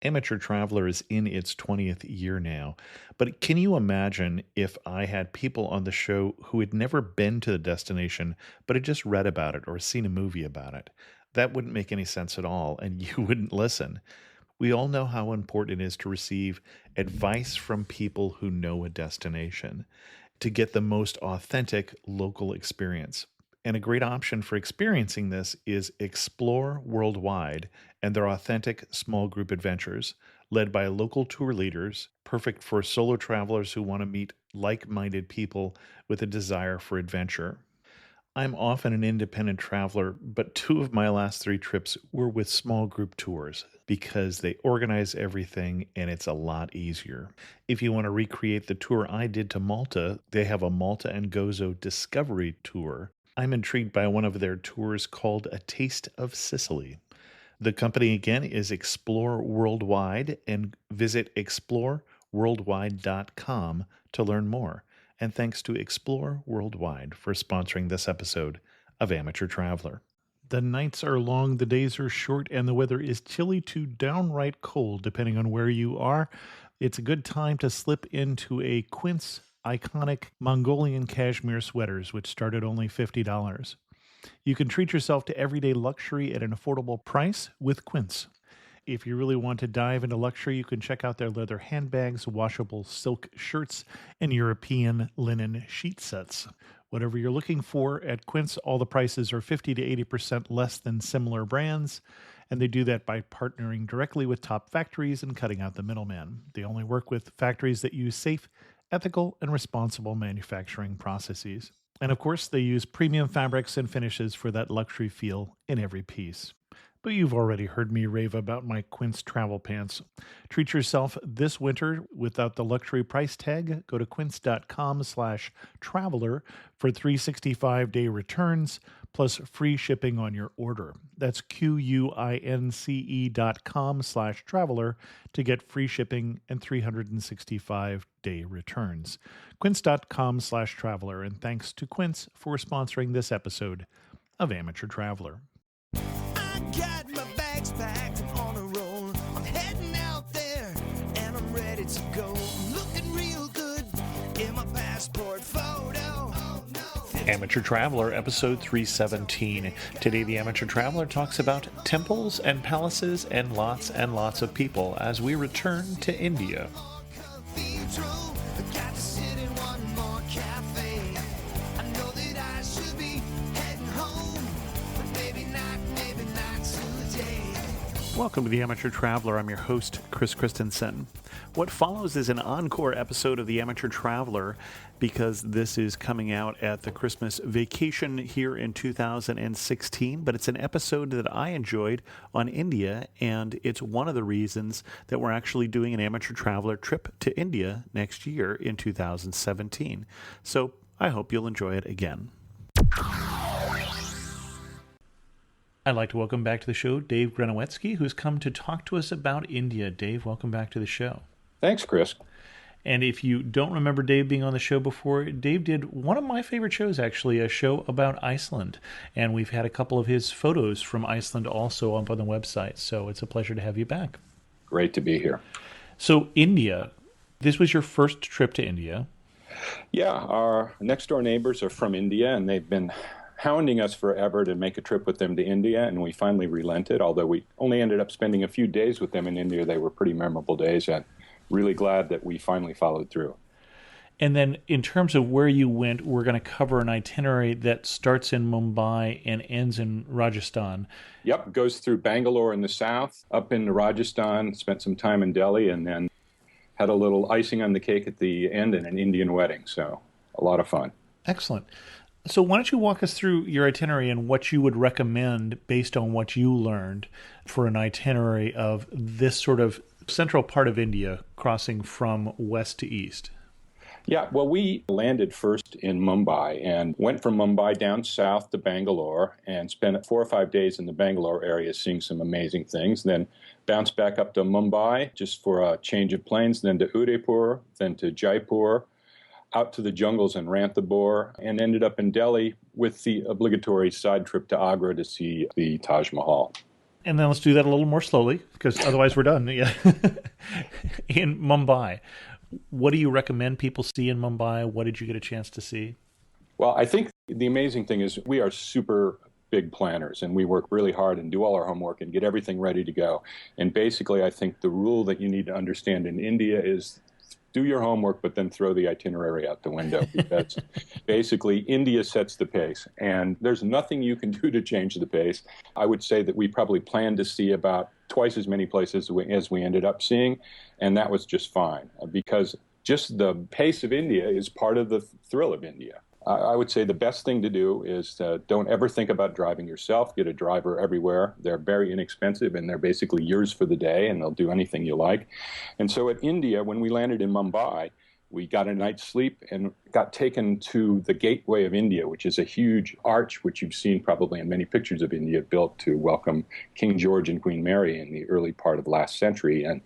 Amateur Traveler is in its 20th year now, but can you imagine if I had people on the show who had never been to the destination but had just read about it or seen a movie about it? That wouldn't make any sense at all, and you wouldn't listen. We all know how important it is to receive advice from people who know a destination to get the most authentic local experience. And a great option for experiencing this is Explore Worldwide and their authentic small group adventures, led by local tour leaders, perfect for solo travelers who want to meet like minded people with a desire for adventure. I'm often an independent traveler, but two of my last three trips were with small group tours because they organize everything and it's a lot easier. If you want to recreate the tour I did to Malta, they have a Malta and Gozo Discovery Tour. I'm intrigued by one of their tours called A Taste of Sicily. The company again is Explore Worldwide, and visit exploreworldwide.com to learn more. And thanks to Explore Worldwide for sponsoring this episode of Amateur Traveler. The nights are long, the days are short, and the weather is chilly to downright cold, depending on where you are. It's a good time to slip into a Quince iconic Mongolian cashmere sweaters, which start at only $50. You can treat yourself to everyday luxury at an affordable price with Quince. If you really want to dive into luxury, you can check out their leather handbags, washable silk shirts, and European linen sheet sets. Whatever you're looking for at Quince, all the prices are 50 to 80% less than similar brands, and they do that by partnering directly with top factories and cutting out the middleman. They only work with factories that use safe, ethical, and responsible manufacturing processes. And of course, they use premium fabrics and finishes for that luxury feel in every piece. But you've already heard me rave about my Quince travel pants. Treat yourself this winter without the luxury price tag. Go to quince.com/traveler for 365-day returns plus free shipping on your order. That's QUINCE.com/traveler to get free shipping and 365-day returns. Quince.com/traveler. And thanks to Quince for sponsoring this episode of Amateur Traveler. Got my bags packed, I'm on a roll. I'm heading out there and I'm ready to go. I'm looking real good in my passport photo. Oh, no. Amateur Traveler, episode 317. Today, the Amateur Traveler talks about temples and palaces and lots of people as we return to India. Cathedral, I got to sit in one more cafe. I know that I should be heading home, but maybe not today. Welcome to the Amateur Traveler. I'm your host, Chris Christensen. What follows is an encore episode of the Amateur Traveler because this is coming out at the Christmas vacation here in 2016, but it's an episode that I enjoyed on India, and it's one of the reasons that we're actually doing an Amateur Traveler trip to India next year in 2017. So I hope you'll enjoy it again. I'd like to welcome back to the show Dave Grenewetzki, who's come to talk to us about India. Dave, welcome back to the show. Thanks, Chris. And if you don't remember Dave being on the show before, Dave did one of my favorite shows, actually, a show about Iceland. And we've had a couple of his photos from Iceland also up on the website. So it's a pleasure to have you back. Great to be here. So India, this was your first trip to India. Yeah, our next door neighbors are from India, and they've been hounding us forever to make a trip with them to India, and we finally relented. Although we only ended up spending a few days with them in India, they were pretty memorable days, and really glad that we finally followed through. And then in terms of where you went, we're going to cover an itinerary that starts in Mumbai and ends in Rajasthan. Yep, goes through Bangalore in the south, up into Rajasthan, spent some time in Delhi, and then had a little icing on the cake at the end and an Indian wedding. So a lot of fun. Excellent. So why don't you walk us through your itinerary and what you would recommend based on what you learned for an itinerary of this sort of central part of India crossing from west to east? Yeah, well, we landed first in Mumbai and went from Mumbai down south to Bangalore and spent 4 or 5 days in the Bangalore area seeing some amazing things. Then bounced back up to Mumbai just for a change of planes, then to Udaipu, then to Jaipur, out to the jungles in Ranthambore, and ended up in Delhi with the obligatory side trip to Agra to see the Taj Mahal. And then let's do that a little more slowly, because otherwise we're done. Yeah. In Mumbai, what do you recommend people see in Mumbai? What did you get a chance to see? Well, I think the amazing thing is we are super big planners and we work really hard and do all our homework and get everything ready to go. And basically, I think the rule that you need to understand in India is do your homework, but then throw the itinerary out the window because basically India sets the pace and there's nothing you can do to change the pace. I would say that we probably planned to see about twice as many places as we ended up seeing, and that was just fine because just the pace of India is part of the thrill of India. I would say the best thing to do is don't ever think about driving yourself. Get a driver everywhere. They're very inexpensive and they're basically yours for the day and they'll do anything you like. And so at India, when we landed in Mumbai, we got a night's sleep and got taken to the Gateway of India, which is a huge arch, which you've seen probably in many pictures of India, built to welcome King George and Queen Mary in the early part of last century. And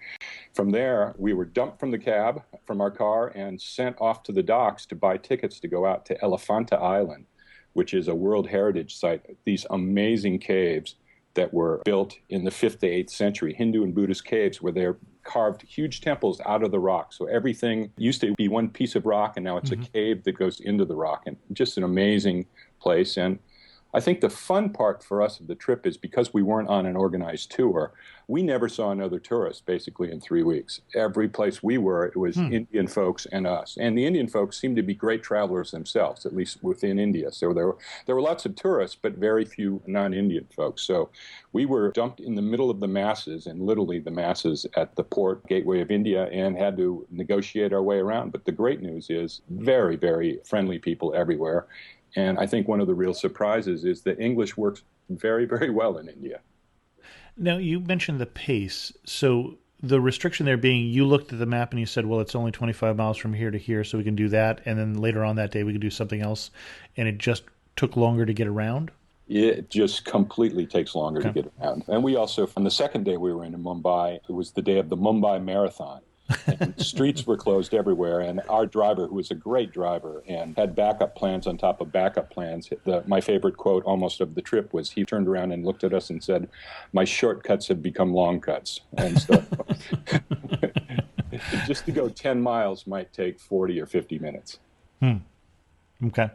from there, we were dumped from the cab, from our car, and sent off to the docks to buy tickets to go out to Elephanta Island, which is a World Heritage Site. These amazing caves that were built in the 5th to 8th century, Hindu and Buddhist caves, where they're carved huge temples out of the rock. So everything used to be one piece of rock, and now it's a cave that goes into the rock. And just an amazing place. And I think the fun part for us of the trip is because we weren't on an organized tour, we never saw another tourist basically in 3 weeks. Every place we were, it was Indian folks and us. And the Indian folks seemed to be great travelers themselves, at least within India. So there were lots of tourists, but very few non-Indian folks. So we were dumped in the middle of the masses, and literally the masses at the port gateway of India, and had to negotiate our way around. But the great news is very, very friendly people everywhere. And I think one of the real surprises is that English works very, very well in India. Now, you mentioned the pace. So the restriction there being you looked at the map and you said, well, it's only 25 miles from here to here, so we can do that. And then later on that day, we could do something else. And it just took longer to get around? It just completely takes longer to get around. And we also, on the second day we were in Mumbai, it was the day of the Mumbai Marathon. And streets were closed everywhere, and our driver, who was a great driver and had backup plans on top of backup plans, my favorite quote almost of the trip was he turned around and looked at us and said, "My shortcuts have become long cuts." And so just to go 10 miles might take 40 or 50 minutes. Okay.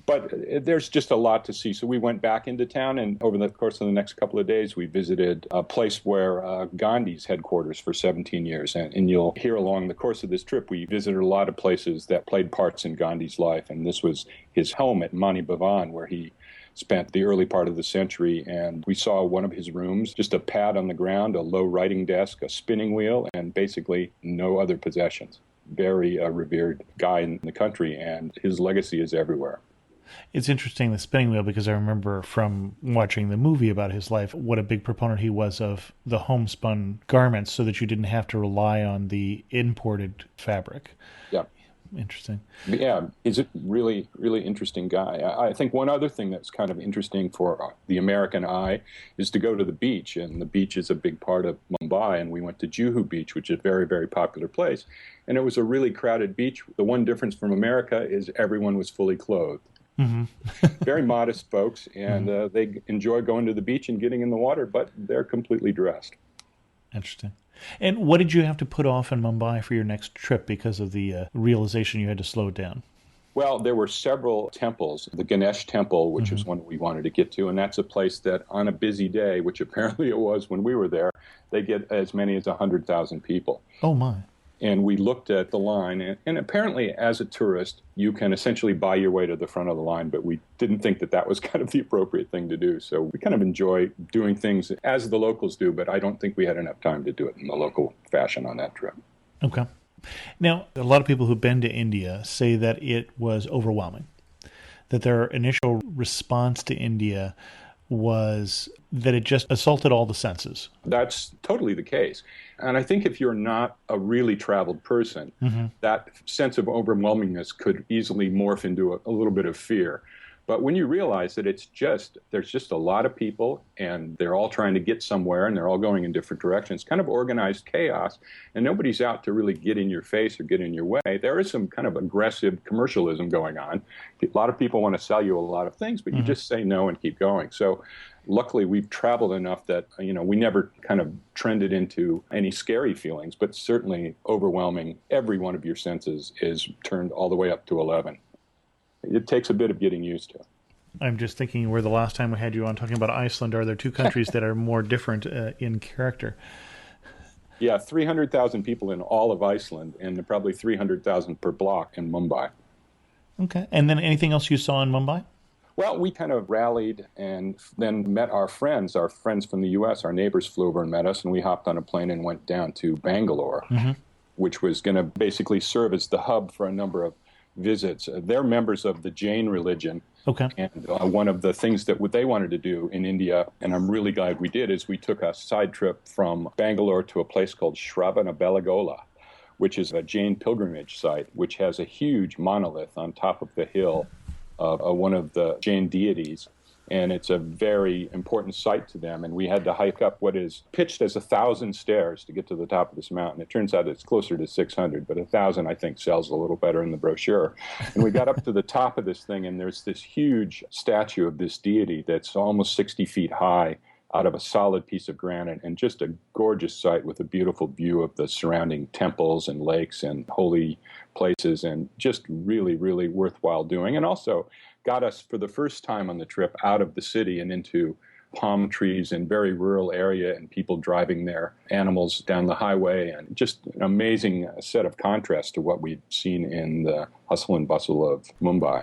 But there's just a lot to see. So we went back into town, and over the course of the next couple of days, we visited a place where Gandhi's headquarters for 17 years. And you'll hear along the course of this trip, we visited a lot of places that played parts in Gandhi's life. And this was his home at Mani Bhavan, where he spent the early part of the century. And we saw one of his rooms, just a pad on the ground, a low writing desk, a spinning wheel, and basically no other possessions. Very revered guy in the country, and his legacy is everywhere. It's interesting, the spinning wheel, because I remember from watching the movie about his life what a big proponent he was of the homespun garments so that you didn't have to rely on the imported fabric. Yeah. Interesting. Yeah, he's a really, really interesting guy. I think one other thing that's kind of interesting for the American eye is to go to the beach, and the beach is a big part of Mumbai, and we went to Juhu Beach, which is a very, very popular place, and it was a really crowded beach. The one difference from America is everyone was fully clothed. Very modest folks, and they enjoy going to the beach and getting in the water, but they're completely dressed. Interesting. And what did you have to put off in Mumbai for your next trip because of the realization you had to slow it down? Well, there were several temples. The Ganesh Temple, which is one we wanted to get to, and that's a place that on a busy day, which apparently it was when we were there, they get as many as 100,000 people. Oh, my. And we looked at the line, and apparently as a tourist, you can essentially buy your way to the front of the line, but we didn't think that that was kind of the appropriate thing to do. So we kind of enjoy doing things as the locals do, but I don't think we had enough time to do it in the local fashion on that trip. Okay. Now, a lot of people who've been to India say that it was overwhelming, that their initial response to India was that it just assaulted all the senses. That's totally the case. And I think if you're not a really traveled person, that sense of overwhelmingness could easily morph into a little bit of fear. But when you realize that there's just a lot of people, and they're all trying to get somewhere, and they're all going in different directions, kind of organized chaos, and nobody's out to really get in your face or get in your way. There is some kind of aggressive commercialism going on. A lot of people want to sell you a lot of things, but you just say no and keep going. So luckily we've traveled enough that, we never kind of trended into any scary feelings, but certainly overwhelming. Every one of your senses is turned all the way up to 11. It takes a bit of getting used to. I'm just thinking where the last time we had you on talking about Iceland, are there two countries that are more different in character? Yeah, 300,000 people in all of Iceland and probably 300,000 per block in Mumbai. Okay. And then anything else you saw in Mumbai? Well, we kind of rallied and then met our friends from the U.S. Our neighbors flew over and met us, and we hopped on a plane and went down to Bangalore, which was going to basically serve as the hub for a number of visits. They're members of the Jain religion. Okay. And one of the things that they wanted to do in India, and I'm really glad we did, is we took a side trip from Bangalore to a place called Shravanabelagola, which is a Jain pilgrimage site, which has a huge monolith on top of the hill of one of the Jain deities. And it's a very important site to them. And we had to hike up what is pitched as 1,000 stairs to get to the top of this mountain. It turns out it's closer to 600, but 1,000, I think, sells a little better in the brochure. And we got up to the top of this thing, and there's this huge statue of this deity that's almost 60 feet high out of a solid piece of granite, and just a gorgeous site with a beautiful view of the surrounding temples and lakes and holy places, and just really, really worthwhile doing. And also got us for the first time on the trip out of the city and into palm trees and very rural area and people driving their animals down the highway, and just an amazing set of contrast to what we'd seen in the hustle and bustle of Mumbai.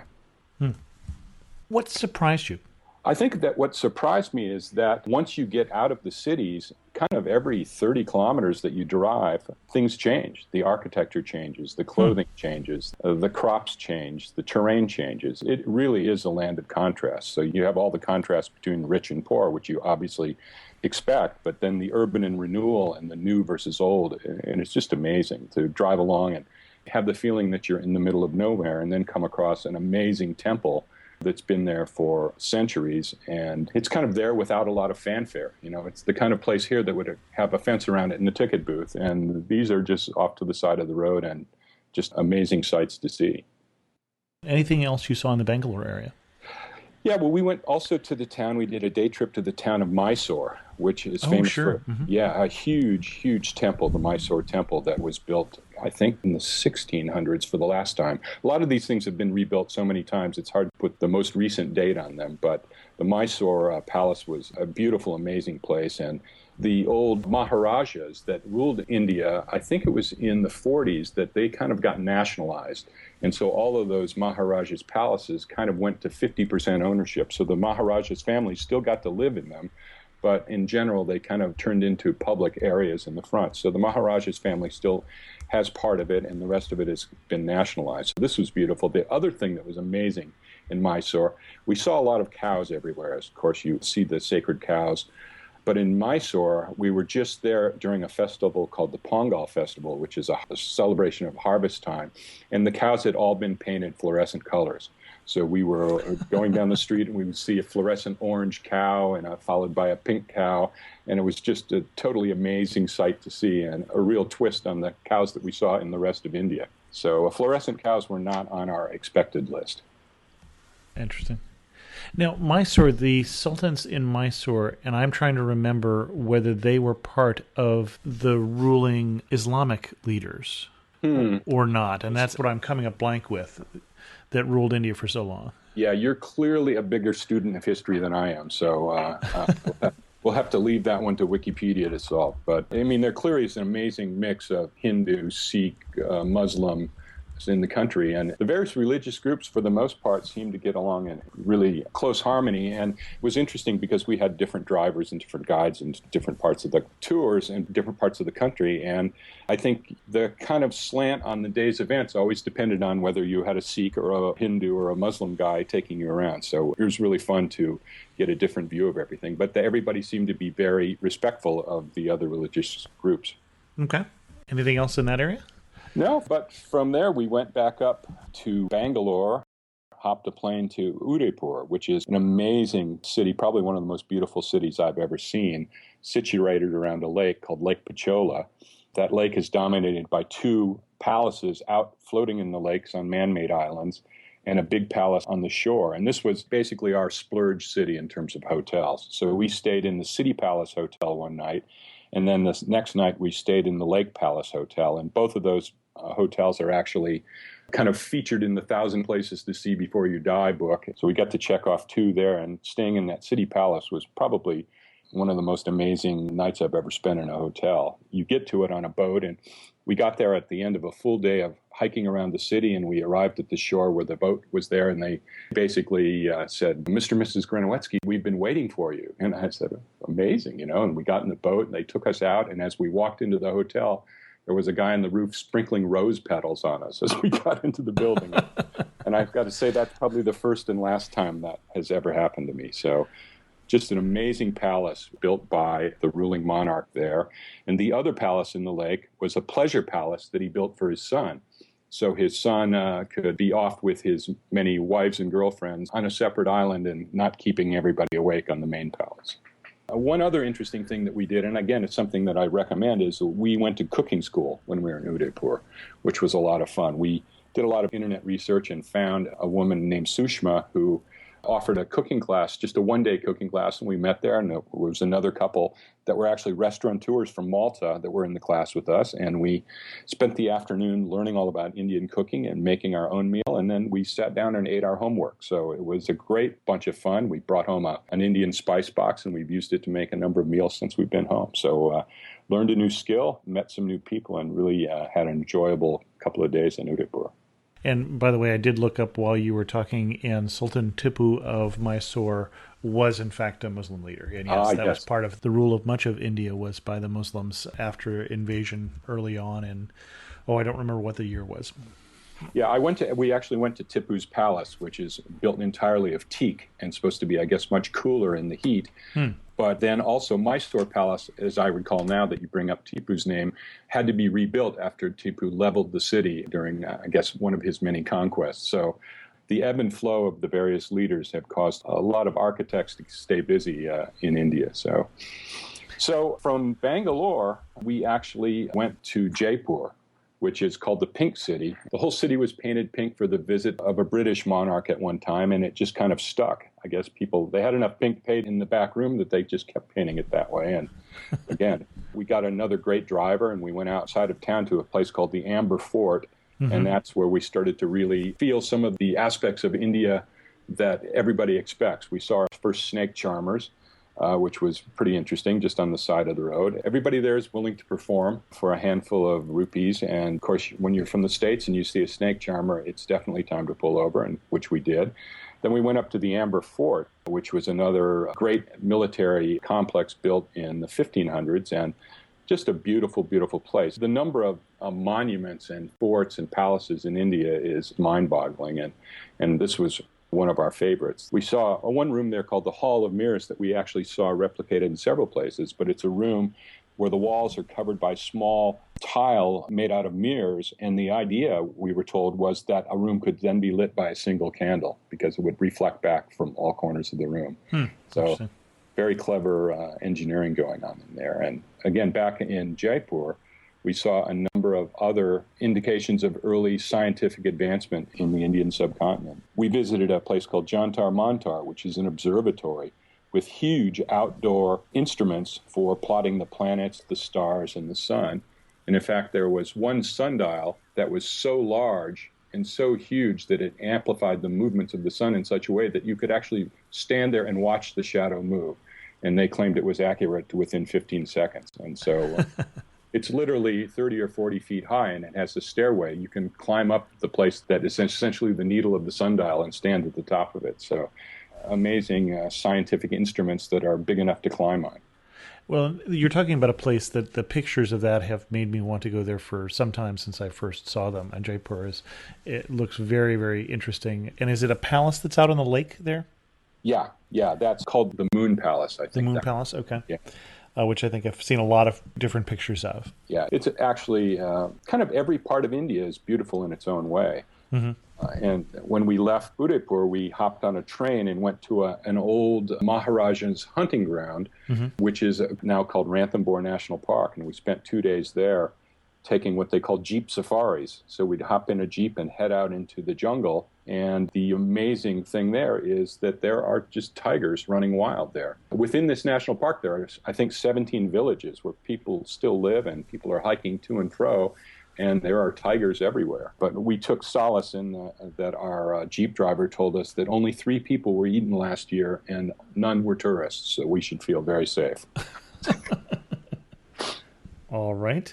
What surprised you? I think that what surprised me is that once you get out of the cities, kind of every 30 kilometers that you drive, things change. The architecture changes, the clothing changes, the crops change, the terrain changes. It really is a land of contrast. So you have all the contrast between rich and poor, which you obviously expect, but then the urban and renewal and the new versus old. And it's just amazing to drive along and have the feeling that you're in the middle of nowhere and then come across an amazing temple that's been there for centuries, and it's kind of there without a lot of fanfare. It's the kind of place here that would have a fence around it in the ticket booth, and these are just off to the side of the road and just amazing sights to see. Anything else you saw in the Bangalore area? Yeah, well, we went also to the town. We did a day trip to the town of Mysore, which is famous for, a huge, huge temple, the Mysore temple that was built, I think, in the 1600s for the last time. A lot of these things have been rebuilt so many times, it's hard to put the most recent date on them. But the Mysore palace was a beautiful, amazing place. And the old Maharajas that ruled India, I think it was in the 40s that they kind of got nationalized. And so all of those Maharajas' palaces kind of went to 50% ownership. So the Maharajas' family still got to live in them, but in general, they kind of turned into public areas in the front. So the Maharajas' family still has part of it, and the rest of it has been nationalized. So this was beautiful. The other thing that was amazing in Mysore, we saw a lot of cows everywhere. Of course, you see the sacred cows. But in Mysore, we were just there during a festival called the Pongal Festival, which is a celebration of harvest time. And the cows had all been painted fluorescent colors. So we were going down the street and we would see a fluorescent orange cow and followed by a pink cow. And it was just a totally amazing sight to see, and a real twist on the cows that we saw in the rest of India. So fluorescent cows were not on our expected list. Interesting. Now, Mysore, the sultans in Mysore, and I'm trying to remember whether they were part of the ruling Islamic leaders or not. And that's what I'm coming up blank with, that ruled India for so long. Yeah, you're clearly a bigger student of history than I am. So we'll have to leave that one to Wikipedia to solve. But, I mean, there clearly is an amazing mix of Hindu, Sikh, Muslim in the country, and the various religious groups for the most part seem to get along in really close harmony. And it was interesting because we had different drivers and different guides in different parts of the tours and different parts of the country, and I think the kind of slant on the day's events always depended on whether you had a Sikh or a Hindu or a Muslim guy taking you around. So it was really fun to get a different view of everything, but everybody seemed to be very respectful of the other religious groups. Okay. Anything else in that area? No, but from there we went back up to Bangalore, hopped a plane to Udaipu, which is an amazing city, probably one of the most beautiful cities I've ever seen, situated around a lake called Lake Pichola. That lake is dominated by two palaces out floating in the lakes on man-made islands. and a big palace on the shore. And this was basically our splurge city in terms of hotels. So we stayed in the City Palace Hotel one night, and then the next night we stayed in the Lake Palace Hotel. And both of those hotels are actually kind of featured in the 1,000 Places to See Before You Die book. So we got to check off 2 there, and staying in that City Palace was probably one of the most amazing nights I've ever spent in a hotel. You get to it on a boat, and we got there at the end of a full day of hiking around the city, and we arrived at the shore where the boat was there, and they basically said, "Mr. and Mrs. Grenewetzki, we've been waiting for you." And I said, "Amazing," and we got in the boat, and they took us out, and as we walked into the hotel, there was a guy on the roof sprinkling rose petals on us as we got into the building. And I've got to say that's probably the first and last time that has ever happened to me. So just an amazing palace built by the ruling monarch there. And the other palace in the lake was a pleasure palace that he built for his son. So his son could be off with his many wives and girlfriends on a separate island and not keeping everybody awake on the main palace. One other interesting thing that we did, and again, it's something that I recommend, is we went to cooking school when we were in Udaipur, which was a lot of fun. We did a lot of internet research and found a woman named Sushma who offered a cooking class, just a one-day cooking class, and we met there, and there was another couple that were actually restaurateurs from Malta that were in the class with us, and we spent the afternoon learning all about Indian cooking and making our own meal, and then we sat down and ate our homework. So it was a great bunch of fun. We brought home an Indian spice box, and we've used it to make a number of meals since we've been home. So learned a new skill, met some new people, and really had an enjoyable couple of days in Udaipur. And by the way, I did look up while you were talking, and Sultan Tipu of Mysore was in fact a Muslim leader. And yes, that was part of the rule of much of India was by the Muslims after invasion early on. And I don't remember what the year was. Yeah, we actually went to Tipu's palace, which is built entirely of teak and supposed to be, I guess, much cooler in the heat. But then also Mysore Palace, as I recall now that you bring up Tipu's name, had to be rebuilt after Tipu leveled the city during, I guess, one of his many conquests. So the ebb and flow of the various leaders have caused a lot of architects to stay busy in India. So from Bangalore, we actually went to Jaipur, which is called the Pink City. The whole city was painted pink for the visit of a British monarch at one time, and it just kind of stuck. I guess they had enough pink paint in the back room that they just kept painting it that way. And again, we got another great driver, and we went outside of town to a place called the Amber Fort, and that's where we started to really feel some of the aspects of India that everybody expects. We saw our first snake charmers, which was pretty interesting, just on the side of the road. Everybody there is willing to perform for a handful of rupees. And, of course, when you're from the States and you see a snake charmer, it's definitely time to pull over, and which we did. Then we went up to the Amber Fort, which was another great military complex built in the 1500s, and just a beautiful, beautiful place. The number of monuments and forts and palaces in India is mind-boggling, and this was one of our favorites. We saw one room there called the Hall of Mirrors that we actually saw replicated in several places, but it's a room where the walls are covered by small tile made out of mirrors, and the idea, we were told, was that a room could then be lit by a single candle because it would reflect back from all corners of the room. So very clever engineering going on in there. And again, back in Jaipur, we saw a number of other indications of early scientific advancement in the Indian subcontinent. We visited a place called Jantar Mantar, which is an observatory with huge outdoor instruments for plotting the planets, the stars, and the sun. And in fact, there was one sundial that was so large and so huge that it amplified the movements of the sun in such a way that you could actually stand there and watch the shadow move. And they claimed it was accurate to within 15 seconds. And so it's literally 30 or 40 feet high, and it has a stairway. You can climb up the place that is essentially the needle of the sundial and stand at the top of it. So amazing scientific instruments that are big enough to climb on. Well, you're talking about a place that the pictures of that have made me want to go there for some time since I first saw them. And Jaipur it looks very, very interesting. And is it a palace that's out on the lake there? Yeah, that's called the Moon Palace, I think. The Moon Palace, okay. Yeah. Which I think I've seen a lot of different pictures of. Yeah, it's actually kind of every part of India is beautiful in its own way. And when we left Udaipur, we hopped on a train and went to an old Maharaja's hunting ground, which is now called Ranthambore National Park. And we spent 2 days there taking what they call jeep safaris. So we'd hop in a jeep and head out into the jungle And the amazing thing there is that there are just tigers running wild there. Within this national park, there are, I think, 17 villages where people still live and people are hiking to and fro, and there are tigers everywhere. But we took solace in that our Jeep driver told us that only 3 people were eaten last year and none were tourists, so we should feel very safe. All right.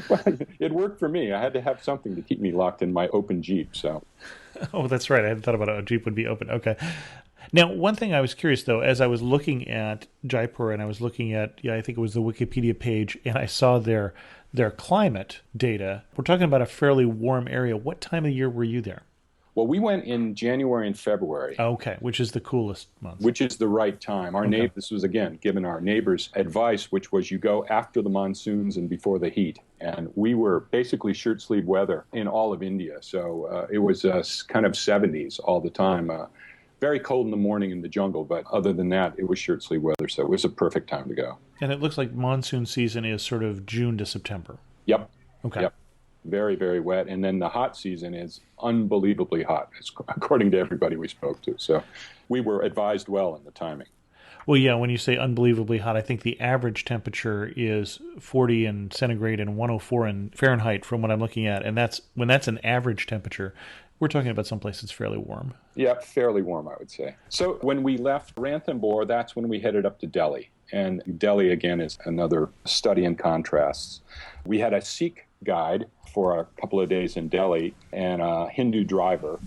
Well, it worked for me. I had to have something to keep me locked in my open Jeep. So, Oh, that's right. I hadn't thought about a Jeep would be open. Okay. Now, one thing I was curious, though, as I was looking at Jaipur and I was looking at, I think it was the Wikipedia page, and I saw their climate data. We're talking about a fairly warm area. What time of the year were you there? well, we went in January and February. Okay, which is the coolest month. Which is the right time. This was, again, given our neighbors' advice, which was you go after the monsoons and before the heat. And we were basically shirt-sleeve weather in all of India. So it was kind of 70s all the time. Very cold in the morning in the jungle, but other than that, it was shirt-sleeve weather. So it was a perfect time to go. And it looks like monsoon season is sort of June to September. Yep. Okay. Yep. Very, very wet. And then the hot season is unbelievably hot, according to everybody we spoke to. So we were advised well in the timing. Well, yeah, when you say unbelievably hot, I think the average temperature is 40 in centigrade and 104 in Fahrenheit from what I'm looking at. And when that's an average temperature, we're talking about someplace that's fairly warm. Yeah, fairly warm, I would say. So when we left Ranthambore, that's when we headed up to Delhi. And Delhi, again, is another study in contrasts. We had a Sikh guide for a couple of days in Delhi and a Hindu driver.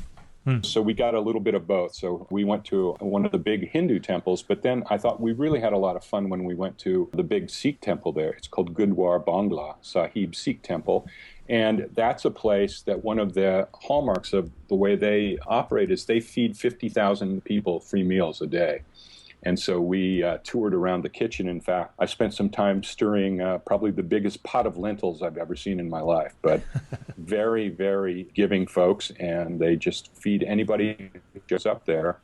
So we got a little bit of both. So we went to one of the big Hindu temples, but then I thought we really had a lot of fun when we went to the big Sikh temple there. It's called Gurdwara Bangla Sahib Sikh Temple. And that's a place that one of the hallmarks of the way they operate is they feed 50,000 people free meals a day. And so we toured around the kitchen. In fact, I spent some time stirring probably the biggest pot of lentils I've ever seen in my life. But very, very giving folks, and they just feed anybody who goes up there.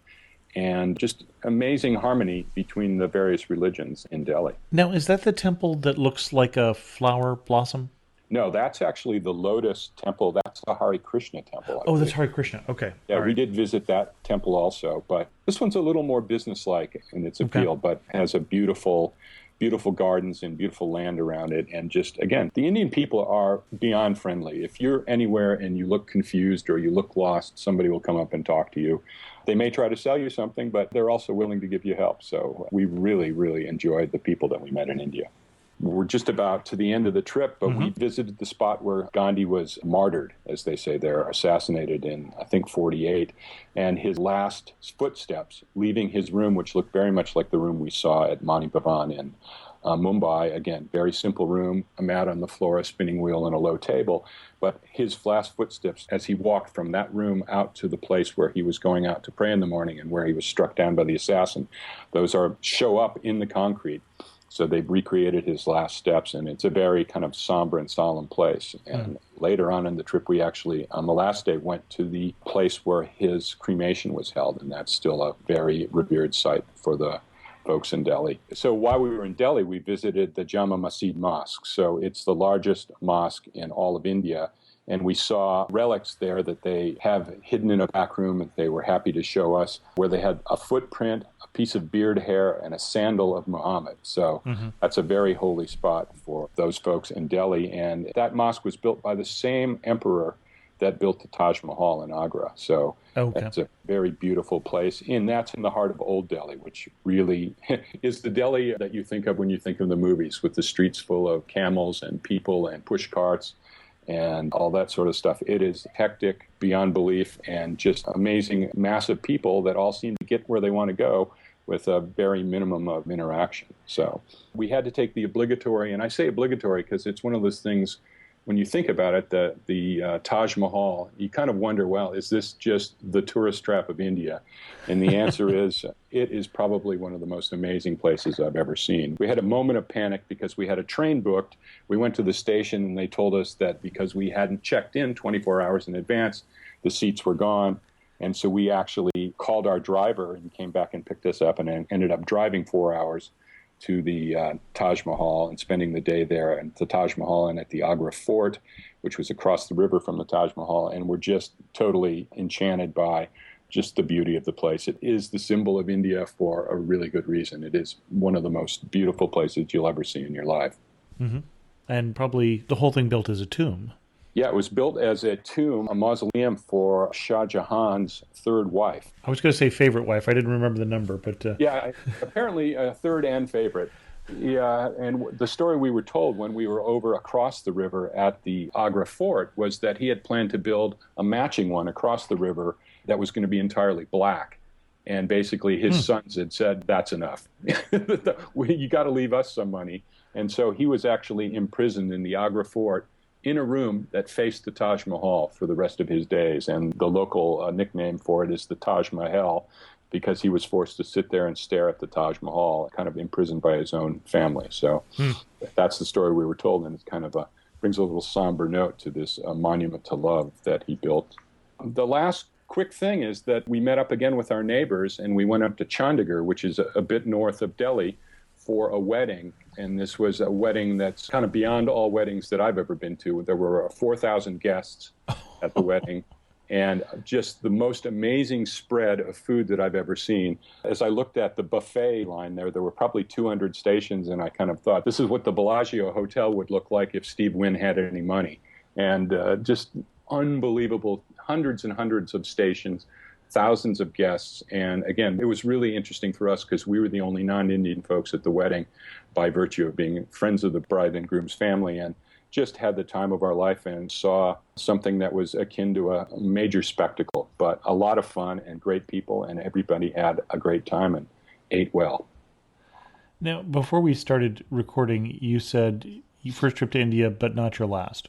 And just amazing harmony between the various religions in Delhi. Now, is that the temple that looks like a flower blossom? No, that's actually the Lotus Temple. That's the Hare Krishna Temple. Oh, that's Hare Krishna. Okay. Yeah, All we right. did visit that temple also. But this one's a little more businesslike in its appeal, but has a beautiful gardens and beautiful land around it. And just, again, the Indian people are beyond friendly. If you're anywhere and you look confused or you look lost, somebody will come up and talk to you. They may try to sell you something, but they're also willing to give you help. So we really, really enjoyed the people that we met in India. We're just about to the end of the trip, but we visited the spot where Gandhi was martyred, as they say there, assassinated in, I think, 48. And his last footsteps leaving his room, which looked very much like the room we saw at Mani Bhavan in Mumbai. Again, very simple room, a mat on the floor, a spinning wheel, and a low table. But his last footsteps as he walked from that room out to the place where he was going out to pray in the morning and where he was struck down by the assassin, those show up in the concrete. So they've recreated his last steps, and it's a very kind of somber and solemn place. And later on in the trip, we actually, on the last day, went to the place where his cremation was held, and that's still a very revered site for the folks in Delhi. So while we were in Delhi, we visited the Jama Masjid Mosque. So it's the largest mosque in all of India. And we saw relics there that they have hidden in a back room that they were happy to show us, where they had a footprint, a piece of beard hair, and a sandal of Muhammad. So that's a very holy spot for those folks in Delhi. And that mosque was built by the same emperor that built the Taj Mahal in Agra. So that's a very beautiful place. And that's in the heart of Old Delhi, which really is the Delhi that you think of when you think of the movies, with the streets full of camels and people and push carts and all that sort of stuff. It is hectic beyond belief, and just amazing, massive people that all seem to get where they want to go with a very minimum of interaction. So we had to take the obligatory, and I say obligatory because it's one of those things, when you think about it, the Taj Mahal, you kind of wonder, well, is this just the tourist trap of India? And the answer is, it is probably one of the most amazing places I've ever seen. We had a moment of panic because we had a train booked. We went to the station and they told us that because we hadn't checked in 24 hours in advance, the seats were gone. And so we actually called our driver and came back and picked us up and ended up driving 4 hours to the Taj Mahal and spending the day there at the Taj Mahal and at the Agra Fort, which was across the river from the Taj Mahal, and we're just totally enchanted by just the beauty of the place. It is the symbol of India for a really good reason. It is one of the most beautiful places you'll ever see in your life. Mm-hmm. And probably the whole thing built as a tomb. Yeah, it was built as a tomb, a mausoleum for Shah Jahan's third wife. I was going to say favorite wife. I didn't remember the number, but... Yeah, apparently a third and favorite. Yeah, and the story we were told when we were over across the river at the Agra Fort was that he had planned to build a matching one across the river that was going to be entirely black. And basically his sons had said, that's enough. You got to leave us some money. And so he was actually imprisoned in the Agra Fort in a room that faced the Taj Mahal for the rest of his days. And the local nickname for it is the Taj Mahal, because he was forced to sit there and stare at the Taj Mahal, kind of imprisoned by his own family. So that's the story we were told, and it kind of brings a little somber note to this monument to love that he built. The last quick thing is that we met up again with our neighbors, and we went up to Chandigarh, which is a bit north of Delhi, for a wedding. And this was a wedding that's kind of beyond all weddings that I've ever been to. There were 4,000 guests at the wedding, and just the most amazing spread of food that I've ever seen. As I looked at the buffet line there were probably 200 stations, and I kind of thought, this is what the Bellagio Hotel would look like if Steve Wynn had any money. And just unbelievable, hundreds and hundreds of stations, thousands of guests. And again, it was really interesting for us because we were the only non-Indian folks at the wedding by virtue of being friends of the bride and groom's family, and just had the time of our life and saw something that was akin to a major spectacle, but a lot of fun and great people, and everybody had a great time and ate well. Now, before we started recording, you said your first trip to India, but not your last.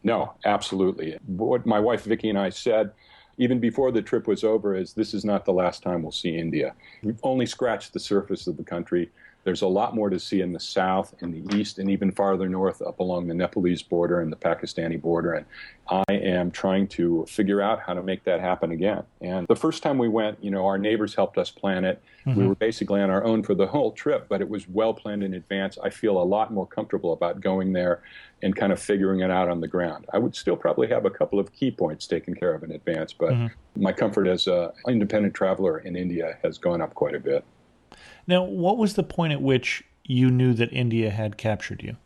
No, absolutely. What my wife Vicky and I said, even before the trip was over, is this is not the last time we'll see India. We've only scratched the surface of the country. There's a lot more to see in the south, in the east, and even farther north up along the Nepalese border and the Pakistani border. And I am trying to figure out how to make that happen again. And the first time we went, our neighbors helped us plan it. Mm-hmm. We were basically on our own for the whole trip, but it was well planned in advance. I feel a lot more comfortable about going there and kind of figuring it out on the ground. I would still probably have a couple of key points taken care of in advance, but my comfort as an independent traveler in India has gone up quite a bit. Now, what was the point at which you knew that India had captured you?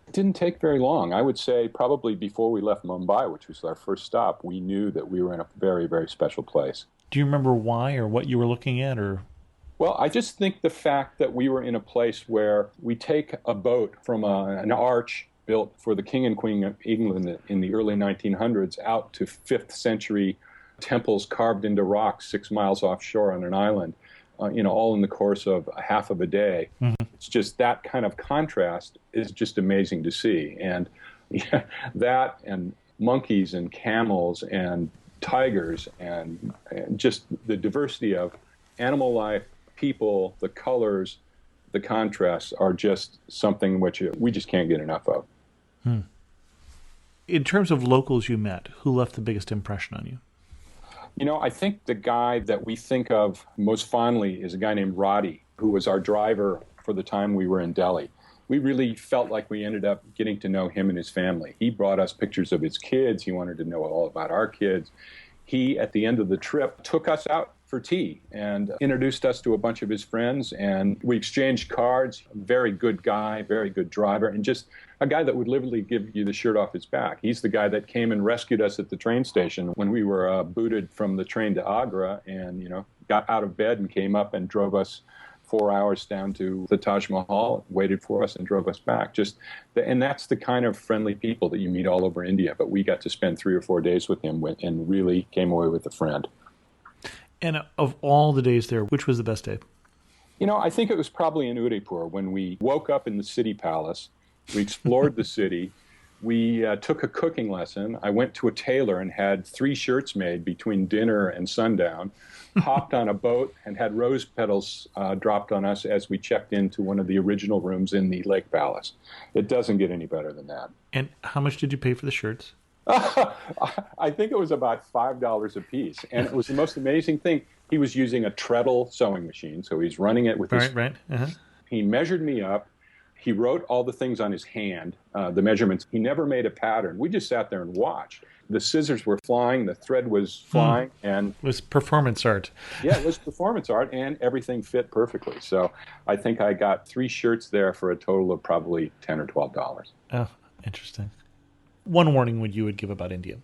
It didn't take very long. I would say probably before we left Mumbai, which was our first stop, we knew that we were in a very, very special place. Do you remember why or what you were looking at? Or? Well, I just think the fact that we were in a place where we take a boat from an arch built for the King and Queen of England in the early 1900s out to 5th century temples carved into rocks 6 miles offshore on an island. All in the course of half of a day. Mm-hmm. It's just that kind of contrast is just amazing to see. And that and monkeys and camels and tigers and just the diversity of animal life, people, the colors, the contrasts are just something which we just can't get enough of. In terms of locals you met, who left the biggest impression on you? I think the guy that we think of most fondly is a guy named Roddy, who was our driver for the time we were in Delhi. We really felt like we ended up getting to know him and his family. He brought us pictures of his kids. He wanted to know all about our kids. He, at the end of the trip, took us out for tea and introduced us to a bunch of his friends, and we exchanged cards. Very good guy, very good driver, and just a guy that would literally give you the shirt off his back. He's the guy that came and rescued us at the train station when we were booted from the train to Agra, and got out of bed and came up and drove us 4 hours down to the Taj Mahal, waited for us and drove us back. And that's the kind of friendly people that you meet all over India. But we got to spend 3 or 4 days with him and really came away with a friend. And of all the days there, which was the best day? I think it was probably in Udaipur when we woke up in the city palace. We explored the city. We took a cooking lesson. I went to a tailor and had 3 shirts made between dinner and sundown, hopped on a boat and had rose petals dropped on us as we checked into one of the original rooms in the Lake Palace. It doesn't get any better than that. And how much did you pay for the shirts? I think it was about $5 a piece. And it was the most amazing thing. He was using a treadle sewing machine, so he's running it with his... Right. Uh-huh. He measured me up. He wrote all the things on his hand, the measurements. He never made a pattern. We just sat there and watched. The scissors were flying, the thread was flying, and It was performance art. yeah, it was performance art, and everything fit perfectly. So I think I got 3 shirts there for a total of probably $10 or $12. Oh, interesting. One warning you would give about India.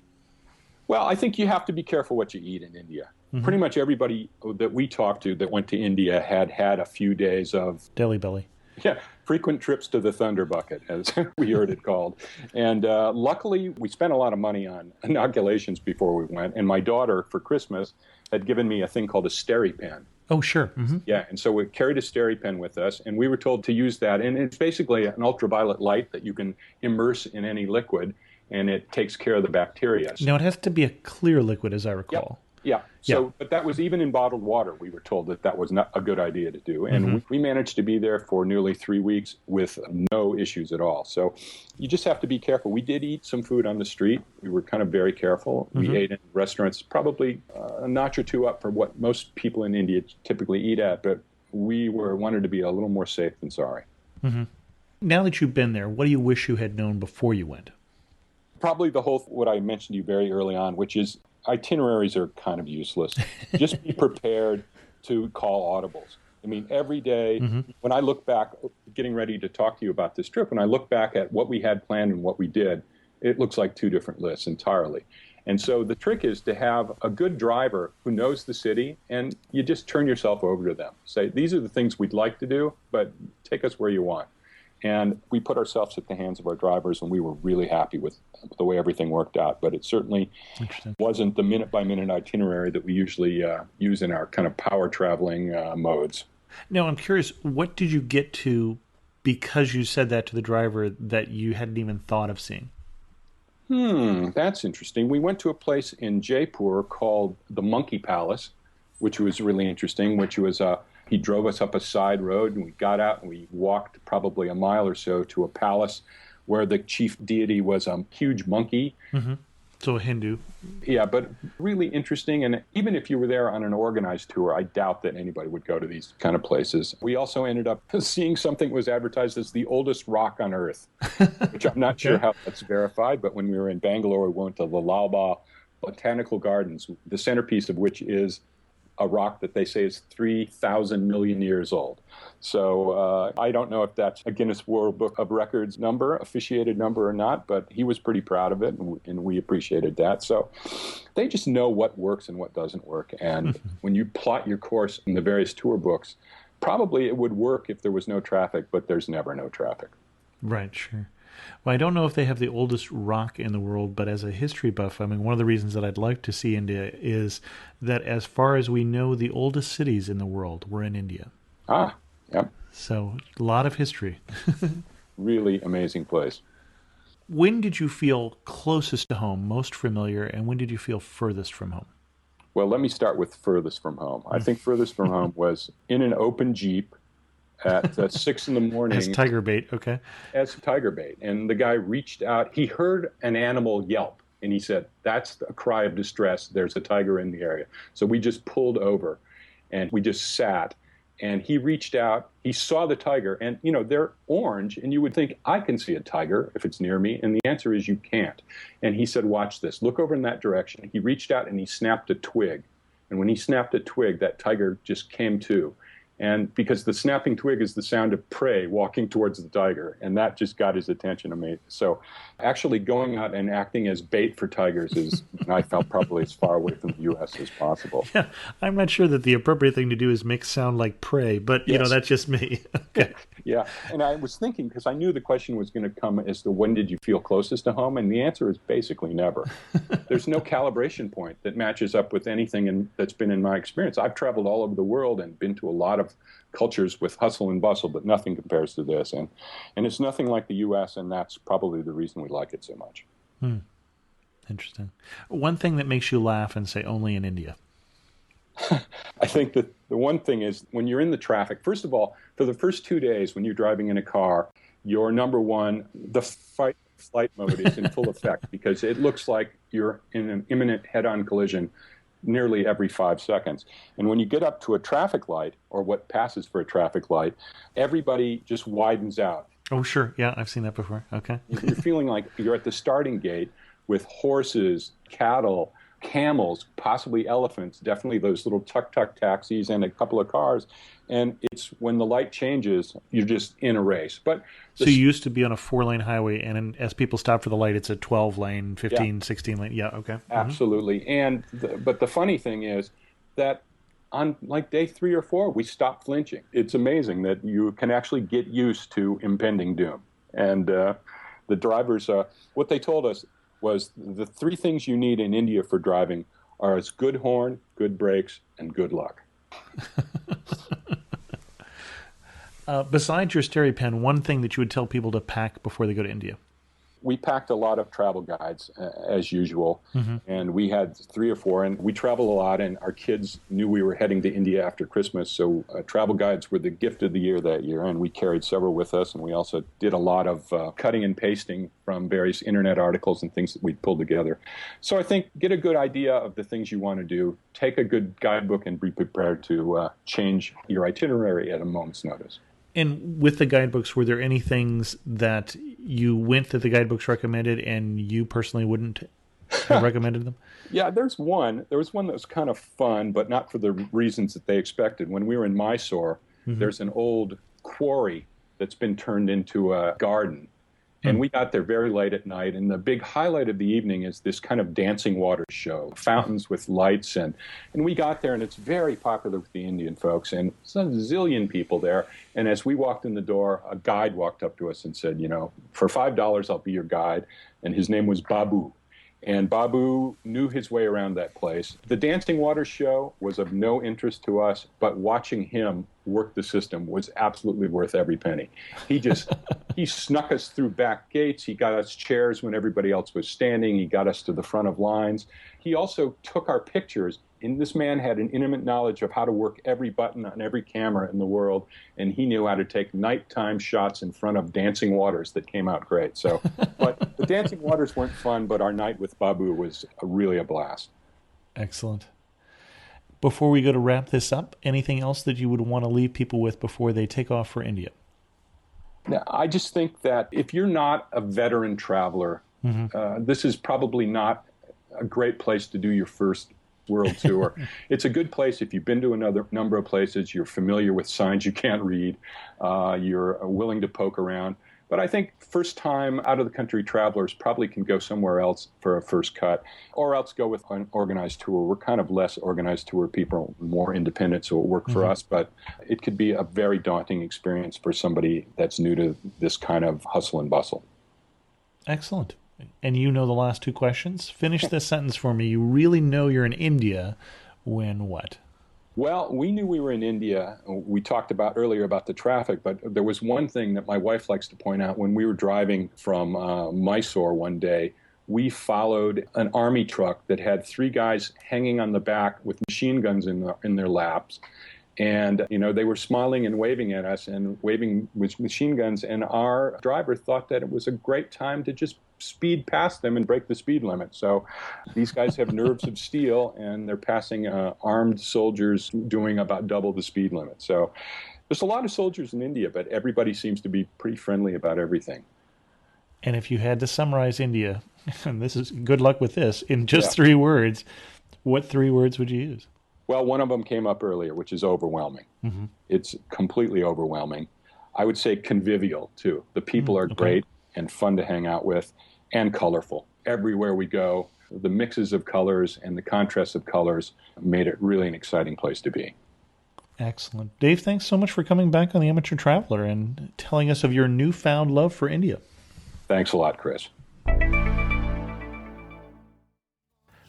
Well, I think you have to be careful what you eat in India. Pretty much everybody that we talked to that went to India had a few days of Deli belly. yeah, frequent trips to the Thunder Bucket, as we heard it called. And luckily, we spent a lot of money on inoculations before we went. And my daughter, for Christmas, had given me a thing called a SteriPen. Oh, sure. Mm-hmm. Yeah, and so we carried a SteriPen with us, and we were told to use that. And it's basically an ultraviolet light that you can immerse in any liquid, and it takes care of the bacteria. Now, it has to be a clear liquid, as I recall. Yeah. So, but that was even in bottled water. We were told that was not a good idea to do. And we managed to be there for nearly 3 weeks with no issues at all. So you just have to be careful. We did eat some food on the street. We were kind of very careful. We ate in restaurants, probably a notch or two up for what most people in India typically eat at. But we wanted to be a little more safe than sorry. Now that you've been there, what do you wish you had known before you went? Probably what I mentioned to you very early on, which is itineraries are kind of useless. Just be prepared to call audibles. I mean, every day, when I look back, getting ready to talk to you about this trip, when I look back at what we had planned and what we did, it looks like 2 different lists entirely. And so the trick is to have a good driver who knows the city, and you just turn yourself over to them. Say, these are the things we'd like to do, but take us where you want. And we put ourselves at the hands of our drivers, and we were really happy with the way everything worked out. But it certainly wasn't the minute-by-minute itinerary that we usually use in our kind of power traveling modes. Now, I'm curious, what did you get to because you said that to the driver that you hadn't even thought of seeing? That's interesting. We went to a place in Jaipur called the Monkey Palace, which was really interesting, which was he drove us up a side road, and we got out and we walked probably a mile or so to a palace where the chief deity was a huge monkey. So a Hindu. Yeah, but really interesting. And even if you were there on an organized tour, I doubt that anybody would go to these kind of places. We also ended up seeing something that was advertised as the oldest rock on Earth, which I'm not sure how that's verified. But when we were in Bangalore, we went to the Lalba Botanical Gardens, the centerpiece of which is a rock that they say is 3,000 million years old. So I don't know if that's a Guinness World Book of Records number, officiated number or not, but he was pretty proud of it, and we appreciated that. So they just know what works and what doesn't work. And when you plot your course in the various tour books, probably it would work if there was no traffic, but there's never no traffic. Right, sure. Well, I don't know if they have the oldest rock in the world, but as a history buff, I mean, one of the reasons that I'd like to see India is that as far as we know, the oldest cities in the world were in India. Yep. So a lot of history. Really amazing place. When did you feel closest to home, most familiar, and when did you feel furthest from home? Well, let me start with furthest from home. I think furthest from home was in an open Jeep at 6 in the morning. As tiger bait, okay. As tiger bait. And the guy reached out. He heard an animal yelp, and he said, that's a cry of distress. There's a tiger in the area. So we just pulled over, and we just sat. And he reached out. He saw the tiger. And, you know, they're orange, and you would think, I can see a tiger if it's near me. And the answer is you can't. And he said, watch this. Look over in that direction. He reached out, and he snapped a twig. And when he snapped a twig, that tiger just came to. And because the snapping twig is the sound of prey walking towards the tiger, and that just got his attention. So actually going out and acting as bait for tigers is, I felt, probably as far away from the U.S. as possible. Yeah, I'm not sure that the appropriate thing to do is make sound like prey, but, you know, that's just me. Okay. Yeah, and I was thinking, because I knew the question was going to come as to when did you feel closest to home, and the answer is basically never. There's no calibration point that matches up with anything that's been in my experience. I've traveled all over the world and been to a lot of cultures with hustle and bustle, but nothing compares to this. And it's nothing like the U.S., and that's probably the reason we like it so much. Interesting. One thing that makes you laugh and say only in India. I think that the one thing is when you're in the traffic, first of all, for the first 2 days when you're driving in a car, your number one, the fight-flight mode is in full effect because it looks like you're in an imminent head-on collision nearly every 5 seconds. And when you get up to a traffic light, or what passes for a traffic light, everybody just widens out. Oh, sure. Yeah, I've seen that before. Okay. You're feeling like you're at the starting gate with horses, cattle, camels, possibly elephants, definitely those little tuk-tuk taxis and a couple of cars. And it's when the light changes, you're just in a race. But so you used to be on a 4-lane highway, and as people stop for the light, it's a 12-lane, 15, 16-lane. Yeah, okay. Absolutely. And but the funny thing is that on like day 3 or 4, we stopped flinching. It's amazing that you can actually get used to impending doom. And the drivers, what they told us was the 3 things you need in India for driving are a good horn, good brakes, and good luck. Besides your stereo pen, one thing that you would tell people to pack before they go to India? We packed a lot of travel guides, as usual, and we had 3 or 4, and we travel a lot, and our kids knew we were heading to India after Christmas, so travel guides were the gift of the year that year, and we carried several with us, and we also did a lot of cutting and pasting from various internet articles and things that we pulled together. So I think get a good idea of the things you want to do, take a good guidebook, and be prepared to change your itinerary at a moment's notice. And with the guidebooks, were there any things that you went that the guidebooks recommended and you personally wouldn't have recommended them? Yeah, there was one that was kind of fun, but not for the reasons that they expected. When we were in Mysore, there's an old quarry that's been turned into a garden. And we got there very late at night, and the big highlight of the evening is this kind of dancing water show, fountains with lights, and we got there, and it's very popular with the Indian folks, and there's a zillion people there. And as we walked in the door, a guide walked up to us and said, for $5, I'll be your guide, and his name was Babu. And Babu knew his way around that place. The dancing water show was of no interest to us, but watching him work the system was absolutely worth every penny. He snuck us through back gates. He got us chairs when everybody else was standing. He got us to the front of lines. He also took our pictures. And this man had an intimate knowledge of how to work every button on every camera in the world, and he knew how to take nighttime shots in front of dancing waters that came out great. So, but the dancing waters weren't fun, but our night with Babu was really a blast. Excellent. Before we go to wrap this up, anything else that you would want to leave people with before they take off for India? Now, I just think that if you're not a veteran traveler, this is probably not a great place to do your first world tour. It's a good place if you've been to another number of places, you're familiar with signs you can't read, you're willing to poke around. But I think first-time out-of-the-country travelers probably can go somewhere else for a first cut, or else go with an organized tour. We're kind of less organized tour people, more independent, so it worked for us. But it could be a very daunting experience for somebody that's new to this kind of hustle and bustle. Excellent. And you know the last 2 questions. Finish this sentence for me. You really know you're in India when what? Well, we knew we were in India. We talked about earlier about the traffic, but there was one thing that my wife likes to point out. When we were driving from Mysore one day, we followed an army truck that had 3 guys hanging on the back with machine guns in their laps. And, they were smiling and waving at us and waving with machine guns. And our driver thought that it was a great time to just speed past them and break the speed limit. So these guys have nerves of steel, and they're passing armed soldiers doing about double the speed limit. So there's a lot of soldiers in India, but everybody seems to be pretty friendly about everything. And if you had to summarize India, and this is good luck with this, in just 3 words, what 3 words would you use? Well, one of them came up earlier, which is overwhelming. It's completely overwhelming. I would say convivial, too. The people are great and fun to hang out with, and colorful. Everywhere we go, the mixes of colors and the contrast of colors made it really an exciting place to be. Excellent. Dave, thanks so much for coming back on The Amateur Traveler and telling us of your newfound love for India. Thanks a lot, Chris.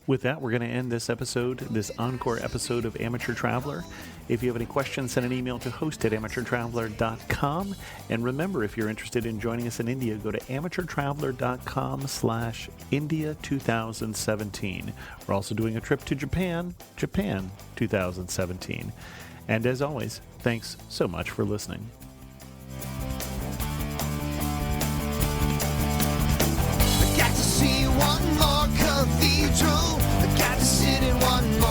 With that, we're going to end this episode, this encore episode of Amateur Traveler. If you have any questions, send an email to host@amateurtraveler.com. And remember, if you're interested in joining us in India, go to amateurtraveler.com/India2017. We're also doing a trip to Japan 2017. And as always, thanks so much for listening. I got to see one more cathedral. I got to sit in one more